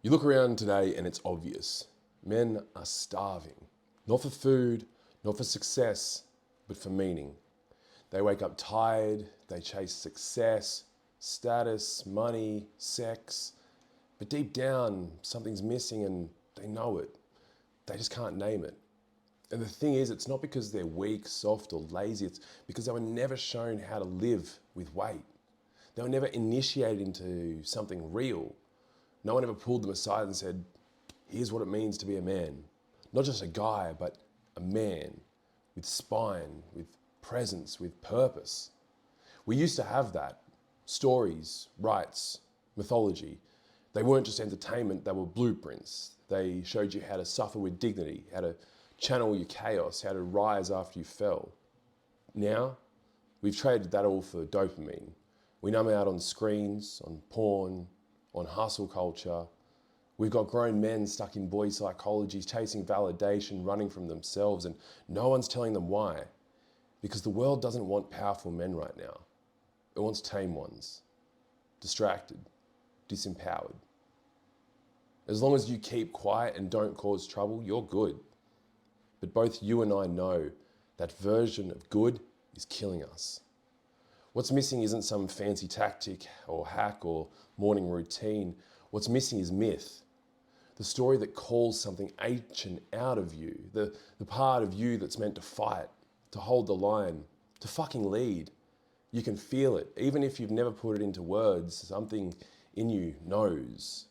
You look around today and it's obvious. Men are starving. Not for food, not for success, but for meaning. They wake up tired, they chase success, status, money, sex, but deep down something's missing and they know it. They just can't name it. And the thing is, it's not because they're weak, soft, or lazy, it's because they were never shown how to live with weight. They were never initiated into something real. No one ever pulled them aside and said, here's what it means to be a man. Not just a guy, but a man with spine, with presence, with purpose. We used to have that. Stories, rites, mythology. They weren't just entertainment, they were blueprints. They showed you how to suffer with dignity, how to channel your chaos, how to rise after you fell. Now, we've traded that all for dopamine. We numb out on screens, on porn, on hustle culture. We've got grown men stuck in boy psychology, chasing validation, running from themselves, and no one's telling them why. Because the world doesn't want powerful men right now. It wants tame ones, distracted, disempowered. As long as you keep quiet and don't cause trouble, you're good. But both you and I know that version of good is killing us. What's missing isn't some fancy tactic or hack or morning routine. What's missing is myth. The story that calls something ancient out of you, the part of you that's meant to fight, to hold the line, to fucking lead. You can feel it. Even if you've never put it into words, something in you knows.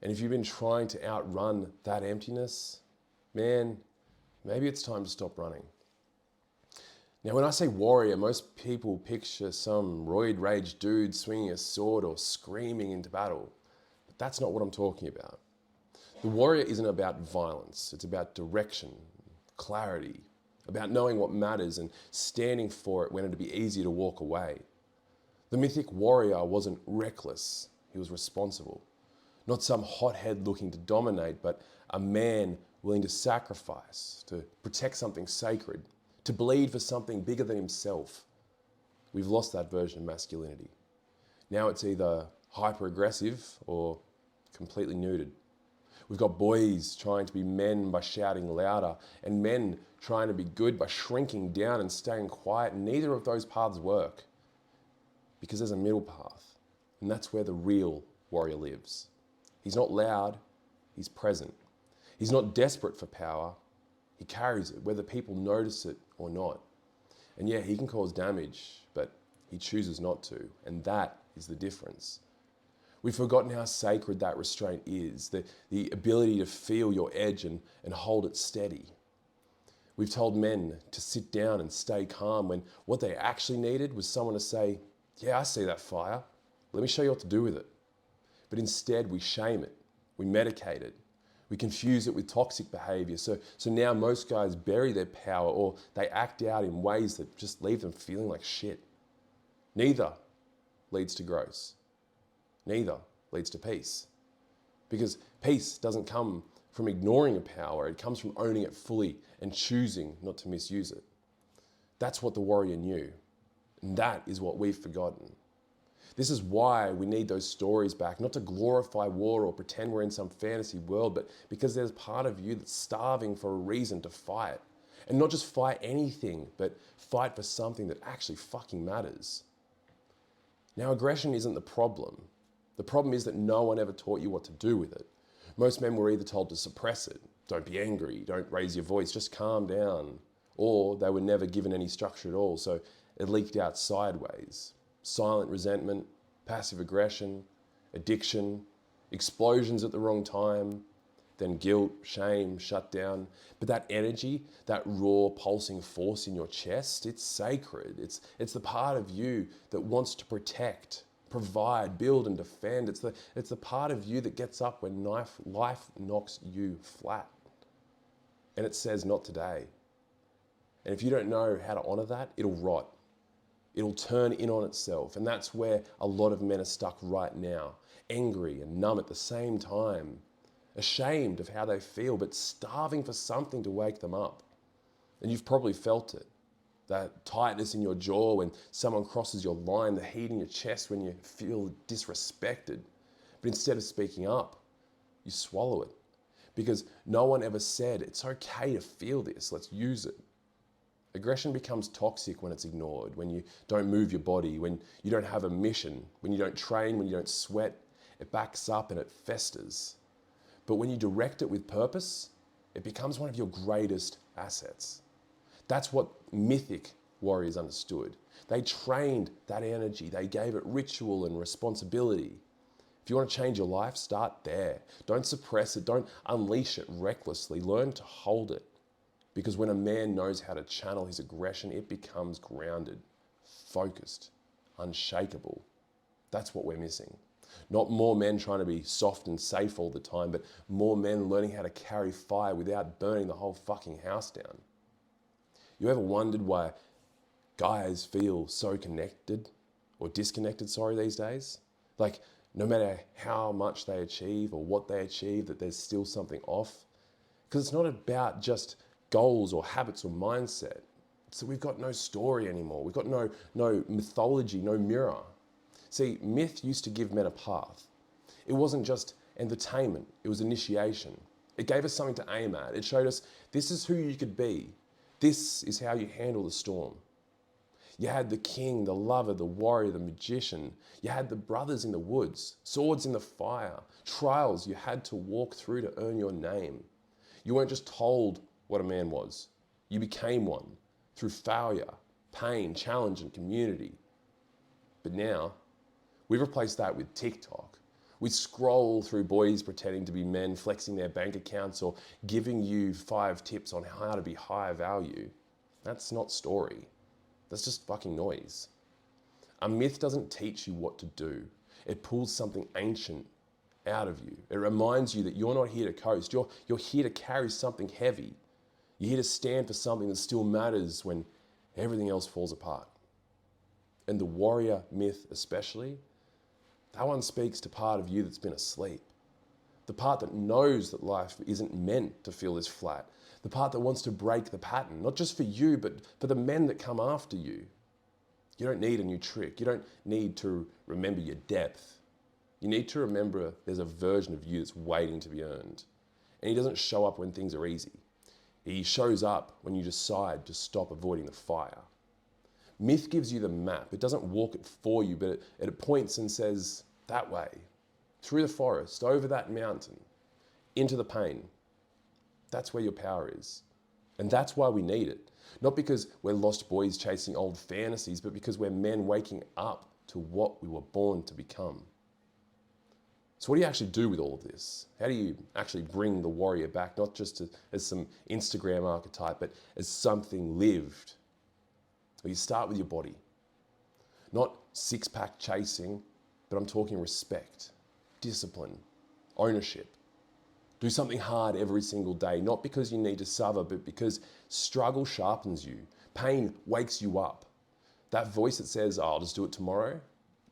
And if you've been trying to outrun that emptiness, man, maybe it's time to stop running. Now, when I say warrior, most people picture some roid rage dude swinging a sword or screaming into battle. But that's not what I'm talking about. The warrior isn't about violence. It's about direction, clarity, about knowing what matters and standing for it when it'd be easy to walk away. The mythic warrior wasn't reckless. He was responsible. Not some hothead looking to dominate, but a man willing to sacrifice, to protect something sacred, to bleed for something bigger than himself. We've lost that version of masculinity. Now it's either hyper-aggressive or completely neutered. We've got boys trying to be men by shouting louder, and men trying to be good by shrinking down and staying quiet, and neither of those paths work. Because there's a middle path, and that's where the real warrior lives. He's not loud, he's present. He's not desperate for power, he carries it, whether people notice it or not. And yeah, he can cause damage, but he chooses not to, and that is the difference. We've forgotten how sacred that restraint is, the ability to feel your edge and hold it steady. We've told men to sit down and stay calm when what they actually needed was someone to say, yeah, I see that fire. Let me show you what to do with it. But instead, we shame it. We medicate it. We confuse it with toxic behavior. So now most guys bury their power or they act out in ways that just leave them feeling like shit. Neither leads to growth. Neither leads to peace. Because peace doesn't come from ignoring a power, it comes from owning it fully and choosing not to misuse it. That's what the warrior knew. And that is what we've forgotten. This is why we need those stories back, not to glorify war or pretend we're in some fantasy world, but because there's part of you that's starving for a reason to fight. And not just fight anything, but fight for something that actually fucking matters. Now, aggression isn't the problem. The problem is that no one ever taught you what to do with it. Most men were either told to suppress it, don't be angry, don't raise your voice, just calm down. Or they were never given any structure at all, so it leaked out sideways. Silent resentment, passive aggression, addiction, explosions at the wrong time, then guilt, shame, shutdown. But that energy, that raw pulsing force in your chest, it's sacred. It's the part of you that wants to protect, provide, build and defend. It's the part of you that gets up when life knocks you flat. And it says, not today. And if you don't know how to honor that, it'll rot. It'll turn in on itself. And that's where a lot of men are stuck right now. Angry and numb at the same time. Ashamed of how they feel, but starving for something to wake them up. And you've probably felt it. That tightness in your jaw when someone crosses your line, the heat in your chest when you feel disrespected. But instead of speaking up, You swallow it. Because no one ever said, it's okay to feel this, let's use it. Aggression becomes toxic when it's ignored, when you don't move your body, when you don't have a mission, when you don't train, when you don't sweat. It backs up and it festers. But when you direct it with purpose, it becomes one of your greatest assets. That's what mythic warriors understood. They trained that energy. They gave it ritual and responsibility. If you want to change your life, start there. Don't suppress it. Don't unleash it recklessly. Learn to hold it. Because when a man knows how to channel his aggression, it becomes grounded, focused, unshakable. That's what we're missing. Not more men trying to be soft and safe all the time, but more men learning how to carry fire without burning the whole fucking house down. You ever wondered why guys feel so connected or disconnected, these days? Like, no matter how much they achieve or what they achieve, that there's still something off. Because it's not about just goals or habits or mindset. So we've got no story anymore. We've got no mythology, no mirror. See, myth used to give men a path. It wasn't just entertainment, it was initiation. It gave us something to aim at. It showed us this is who you could be. This is how you handle the storm. You had the king, the lover, the warrior, the magician. You had the brothers in the woods, swords in the fire, trials you had to walk through to earn your name. You weren't just told what a man was. You became one through failure, pain, challenge, and community. But now, we've replaced that with TikTok. We scroll through boys pretending to be men, flexing their bank accounts or giving you 5 tips on how to be high value. That's not story. That's just fucking noise. A myth doesn't teach you what to do. It pulls something ancient out of you. It reminds you that you're not here to coast. You're here to carry something heavy. You're here to stand for something that still matters when everything else falls apart. And the warrior myth especially, that one speaks to part of you that's been asleep. The part that knows that life isn't meant to feel this flat. The part that wants to break the pattern, not just for you, but for the men that come after you. You don't need a new trick. You don't need to remember your depth. You need to remember there's a version of you that's waiting to be earned. And he doesn't show up when things are easy. He shows up when you decide to stop avoiding the fire. Myth gives you the map. It doesn't walk it for you, but it points and says, that way, through the forest, over that mountain, into the pain. That's where your power is. And that's why we need it. Not because we're lost boys chasing old fantasies, but because we're men waking up to what we were born to become. So what do you actually do with all of this? How do you actually bring the warrior back, not just as some Instagram archetype, but as something lived? Well, you start with your body. Not six-pack chasing, but I'm talking respect, discipline, ownership. Do something hard every single day, not because you need to suffer, but because struggle sharpens you. Pain wakes you up. That voice that says, oh, I'll just do it tomorrow,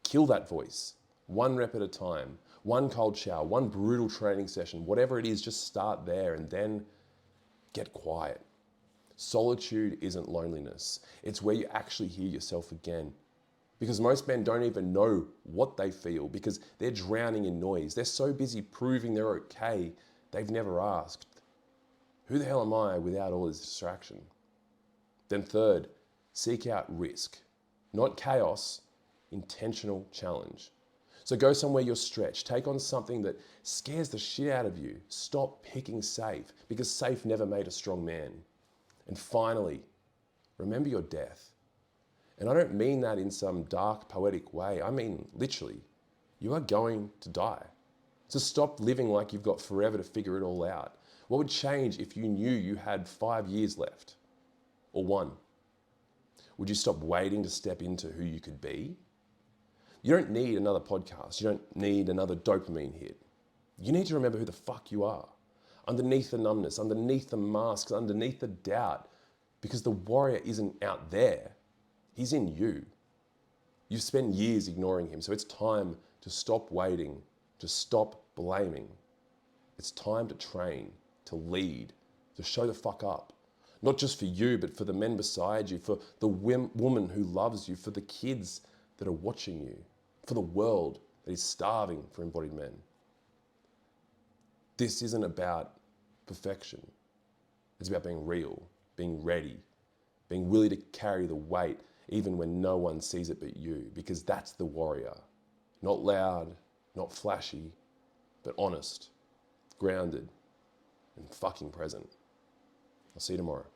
kill that voice. 1 rep at a time, 1 cold shower, 1 brutal training session, whatever it is, just start there and then get quiet. Solitude isn't loneliness. It's where you actually hear yourself again. Because most men don't even know what they feel because they're drowning in noise. They're so busy proving they're okay, they've never asked, who the hell am I without all this distraction? Then third, seek out risk. Not chaos, intentional challenge. So go somewhere you're stretched. Take on something that scares the shit out of you. Stop picking safe because safe never made a strong man. And finally, remember your death. And I don't mean that in some dark, poetic way. I mean, literally, you are going to die. So stop living like you've got forever to figure it all out. What would change if you knew you had 5 years left? Or 1? Would you stop waiting to step into who you could be? You don't need another podcast. You don't need another dopamine hit. You need to remember who the fuck you are. Underneath the numbness, underneath the masks, underneath the doubt. Because the warrior isn't out there. He's in you. You've spent years ignoring him, so it's time to stop waiting, to stop blaming. It's time to train, to lead, to show the fuck up. Not just for you, but for the men beside you, for the woman who loves you, for the kids that are watching you, for the world that is starving for embodied men. This isn't about perfection. It's about being real, being ready, being willing to carry the weight even when no one sees it but you, because that's the warrior. Not loud, not flashy, but honest, grounded, and fucking present. I'll see you tomorrow.